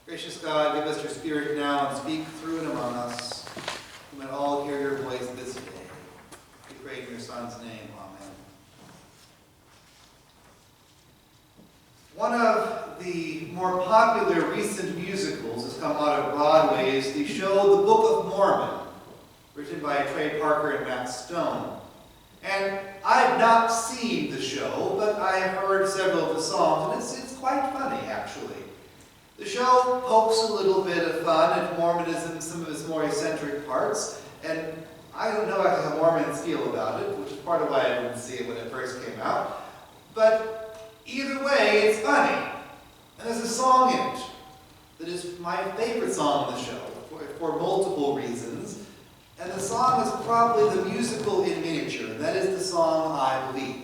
Gracious God, give us your Spirit now and speak through and among us. We may all hear your voice this day. We pray in your Son's name. Amen. One of the more popular recent musicals has come out of Broadway is the show The Book of Mormon, written by Trey Parker and Matt Stone. And I've not seen the show, but I have heard several of the songs, and it's quite funny, actually. The show pokes a little bit of fun at Mormonism, some of its more eccentric parts, and I don't know how Mormons feel about it, which is part of why I didn't see it when it first came out. But either way, it's funny. And there's a song in it that is my favorite song in the show, for multiple reasons. And the song is probably the musical in miniature, and that is the song I Believe.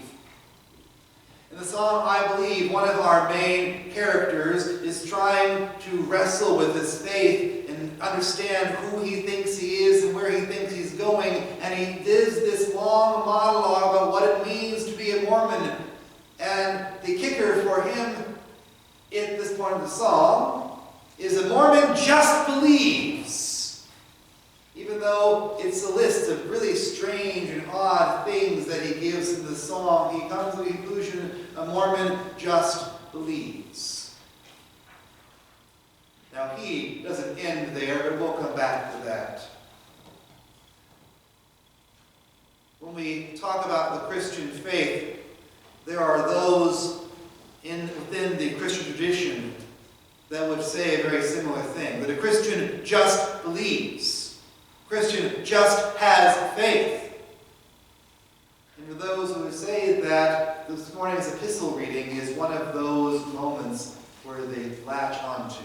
In the song I Believe, one of our main characters is trying to wrestle with his faith and understand who he thinks he is and where he thinks he's going. And he does this long monologue about what it means to be a Mormon. And the kicker for him at this point of the song is a Mormon just believes. Even though it's a list of really strange and odd things that he gives in the song, he comes to the conclusion a Mormon just believes. Now he doesn't end there, but we'll come back to that. When we talk about the Christian faith, there are those within the Christian tradition that would say a very similar thing, that a Christian just believes. Christian just has faith. And for those who say that, this morning's epistle reading is one of those moments where they latch onto.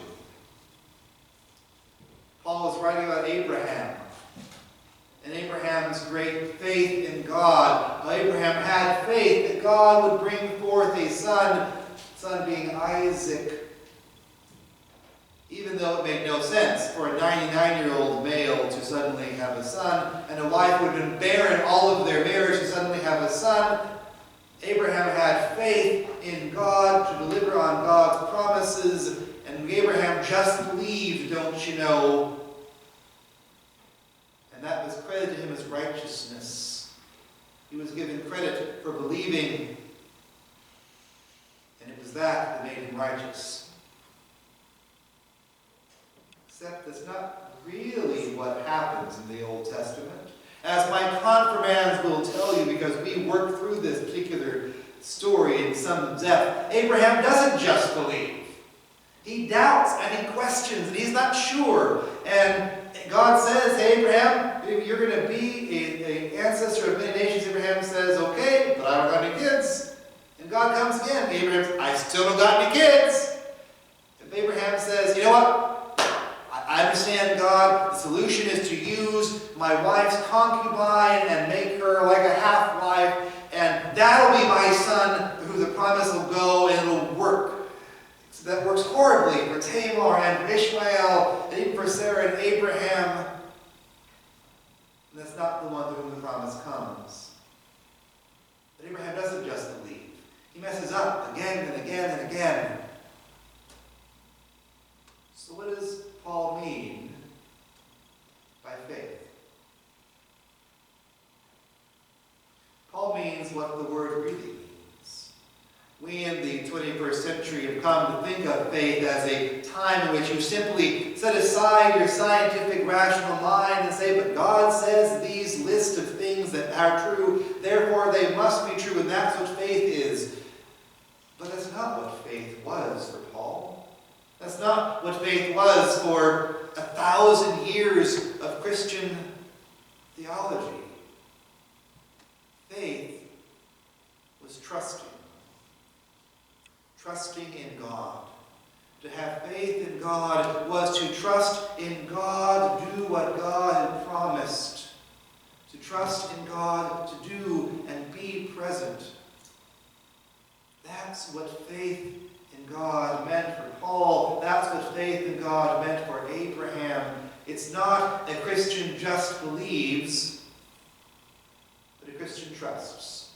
Paul is writing about Abraham and Abraham's great faith in God. How Abraham had faith that God would bring forth a son being Isaac. Even though it made no sense for a 99-year-old male to suddenly have a son, and a wife who had been barren all of their marriage to suddenly have a son, Abraham had faith in God to deliver on God's promises, and Abraham just believed, don't you know? And that was credited to him as righteousness. He was given credit for believing, and it was that made him righteous. Except that's not really what happens in the Old Testament. As my confirmands will tell you, because we worked through this particular story in some depth, Abraham doesn't just believe. He doubts and he questions and he's not sure. And God says, hey, Abraham, you're going to be an ancestor of many nations. Abraham says, okay, but I don't got any kids. And God comes again. Abraham says, I still don't got any kids. And Abraham says, you know what? I understand, God, the solution is to use my wife's concubine and make her like a half-wife, and that'll be my son who the promise will go, and it'll work. So that works horribly for Tamar and for Ishmael, and even for Sarah and Abraham. And that's not the one to whom the promise comes. But Abraham doesn't just believe. He messes up again and again and again. So what does Paul mean by faith? Paul means what the word really means. We in the 21st century have come to think of faith as a time in which you simply set aside your scientific rational mind and say, but God says these list of things that are true, therefore they must be true, and that's what faith is. But that's not what faith was for Paul. That's not what faith was for 1,000 years of Christian theology. Faith was trusting. Trusting in God. To have faith in God was to trust in God to do what God had promised. To trust in God to do and be present. That's what faith in God meant for Paul. That's what faith in God meant for Abraham. It's not a Christian just believes, but a Christian trusts.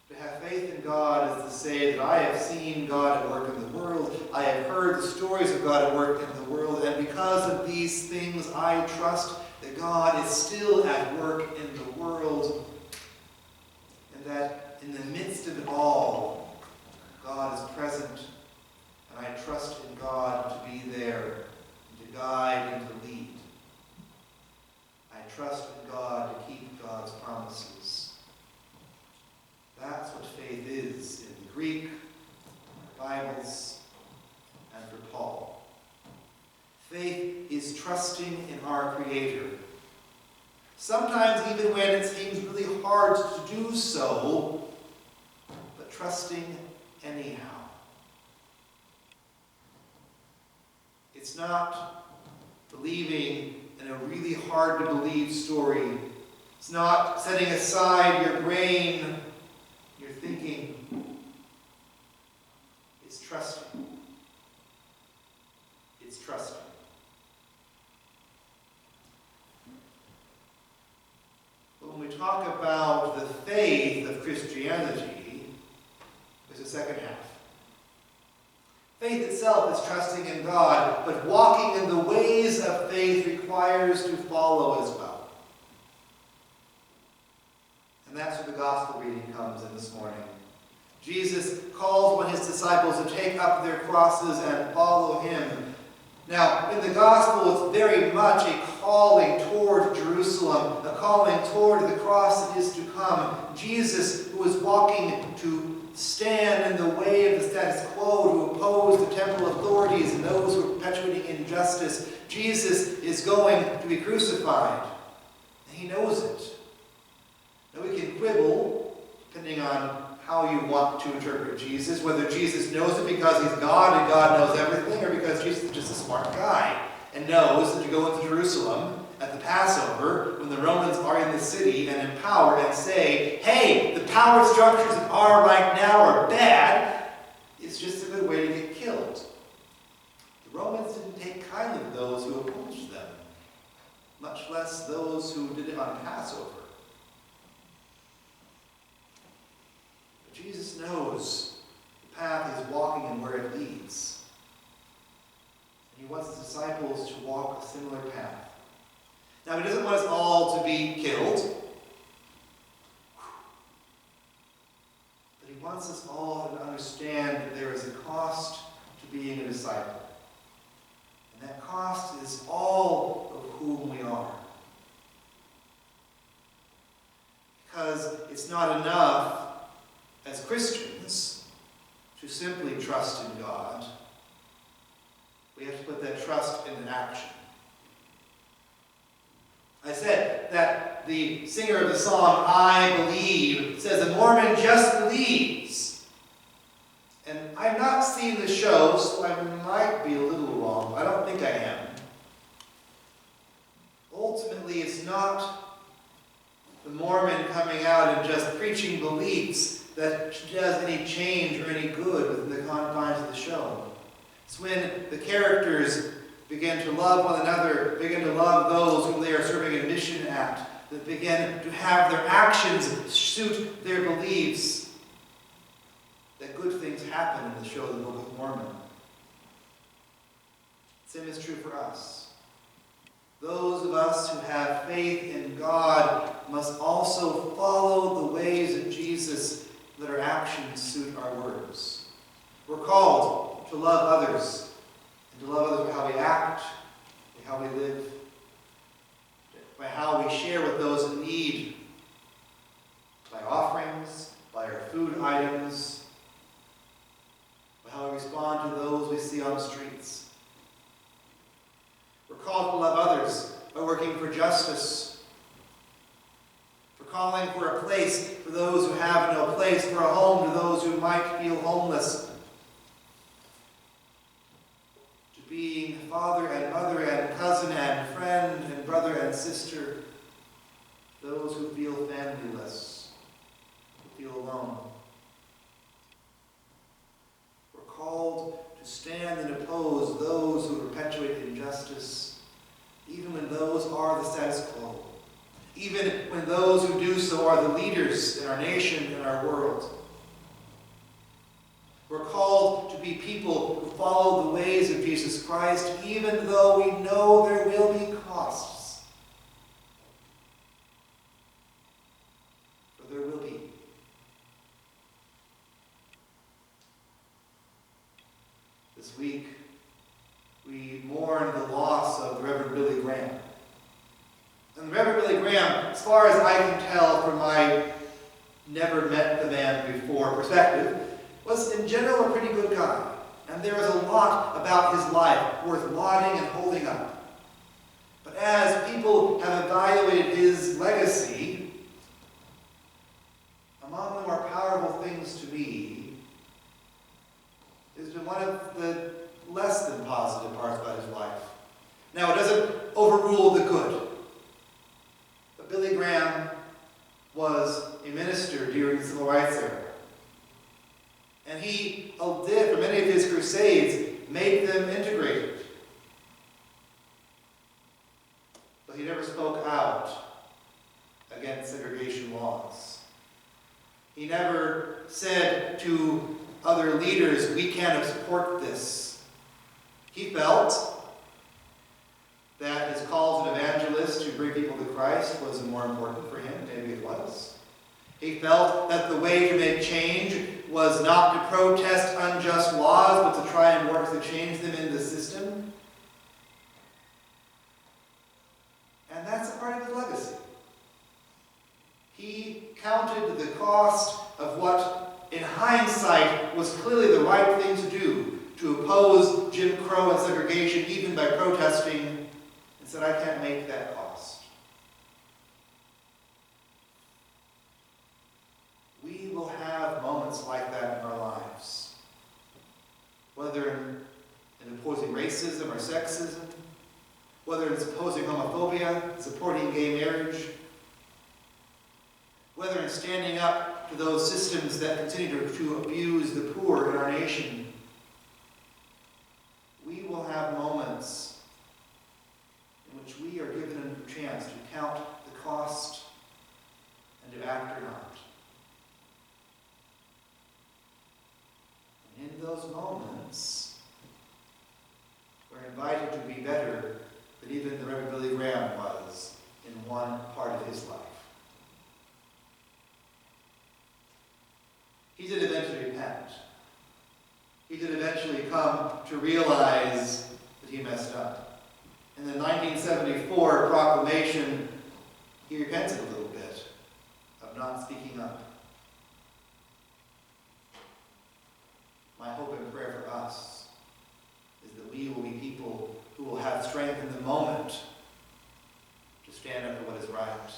To have faith in God is to say that I have seen God at work in the world. I have heard the stories of God at work in the world. And because of these things, I trust that God is still at work in the world. And that in the midst of it all, God is present. And I trust in God to be there, and to guide and to lead. I trust in God to keep God's promises. That's what faith is in the Greek, Bibles, and for Paul. Faith is trusting in our Creator. Sometimes even when it seems really hard to do so, but trusting anyhow. It's not believing in a really hard to believe story. It's not setting aside your brain, your thinking. It's trusting. It's trusting. But when we talk about the faith of Christianity, there's a second half. Faith itself is trusting in God, but walking in the ways of faith requires to follow as well. And that's where the gospel reading comes in this morning. Jesus calls on his disciples to take up their crosses and follow him. Now, in the gospel, it's very much a calling toward Jerusalem, a calling toward the cross that is to come. Jesus, who is walking to stand in the way of the status quo, to oppose the temporal authorities and those who are perpetuating injustice. Jesus is going to be crucified, and he knows it. Now we can quibble, depending on how you want to interpret Jesus, whether Jesus knows it because he's God and God knows everything, or because Jesus is just a smart guy and knows that to go into Jerusalem at the Passover, when the Romans are in the city and in power, and say, hey, the power structures that are right now are bad, it's just a good way to get killed. The Romans didn't take kindly to those who opposed them, much less those who did it on Passover. But Jesus knows the path he's walking and where it leads. And he wants his disciples to walk a similar path. Now, he doesn't want us all to be killed, but he wants us all to understand that there is a cost to being a disciple. And that cost is all of whom we are. Because it's not enough as Christians to simply trust in God. We have to put that trust into action. I said that the singer of the song, I Believe, says a Mormon just believes. And I've not seen the show, so I might be a little wrong. I don't think I am. Ultimately, it's not the Mormon coming out and just preaching beliefs that does any change or any good within the confines of the show. It's when the characters begin to love one another, begin to love those whom they are serving a mission at, that begin to have their actions suit their beliefs, that good things happen in the show of the Book of Mormon. The same is true for us. Those of us who have faith in God must also follow the ways of Jesus, that our actions suit our words. We're called to love others, and to love others by how we act, by how we live, by how we share with those in need, by offerings, by our food items, by how we respond to those we see on the streets. We're called to love others by working for justice, for calling for a place for those who have no place, for a home to those who might feel homeless, being father and mother and cousin and friend and brother and sister, those who feel familyless, who feel alone. We're called to stand and oppose those who perpetuate injustice, even when those are the status quo, even when those who do so are the leaders in our nation and our world. be people who follow the ways of Jesus Christ, even though we know there will be costs. For there will be. This week, we mourn the loss of the Reverend Billy Graham. And the Reverend Billy Graham, as far as I can tell from my never met the man before perspective, was in general a pretty good guy. And there is a lot about his life worth lauding and holding up. But as people have evaluated his legacy, among the more powerful things to me has been one of the less than positive parts about his life. Now, it doesn't overrule the good. But Billy Graham was a minister during the Civil Rights era. And he did, for many of his crusades, made them integrated. But he never spoke out against segregation laws. He never said to other leaders, we cannot support this. He felt that his call as an evangelist to bring people to Christ was more important for him. Maybe it was. He felt that the way to make change was not to protest unjust laws, but to try and work to change them in the system. And that's a part of his legacy. He counted the cost of what, in hindsight, was clearly the right thing to do, to oppose Jim Crow and segregation, even by protesting, and said, I can't make that cost. We will have moments like that in our lives. Whether in opposing racism or sexism, whether it's opposing homophobia, supporting gay marriage, whether in standing up to those systems that continue to abuse the poor in our nation. We will have moments in which we are given a chance to count the cost and to act or not. And in those moments, we're invited to be better than even the Reverend Billy Graham was in one part of his life. He did eventually repent. He did eventually come to realize that he messed up. In the 1974 proclamation, he repented a little bit of not speaking up. My hope and prayer for us is that we will be people who will have strength in the moment to stand up for what is right,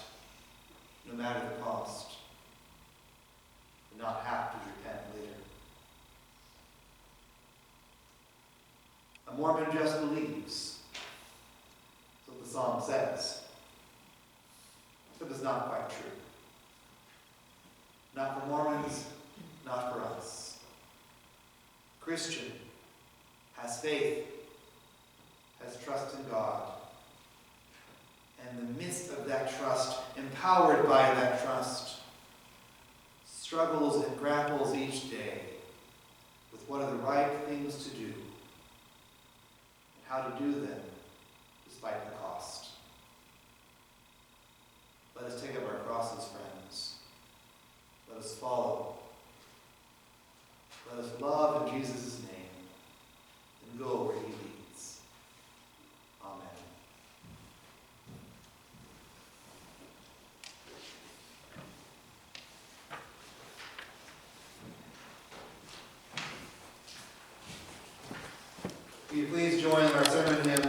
no matter the cost, and not have to repent later. A Mormon just believes. That's what the song says. But it's not quite true. Not for Mormons, not for us. Christian has faith, has trust in God, and in the midst of that trust, empowered by that trust, struggles and grapples each day with what are the right things to do and how to do them despite the cost. Let us take up our crosses, friends. Let us follow. Let us love in Jesus' name and go where he leads. Amen. Will you please join in our sermon hymn?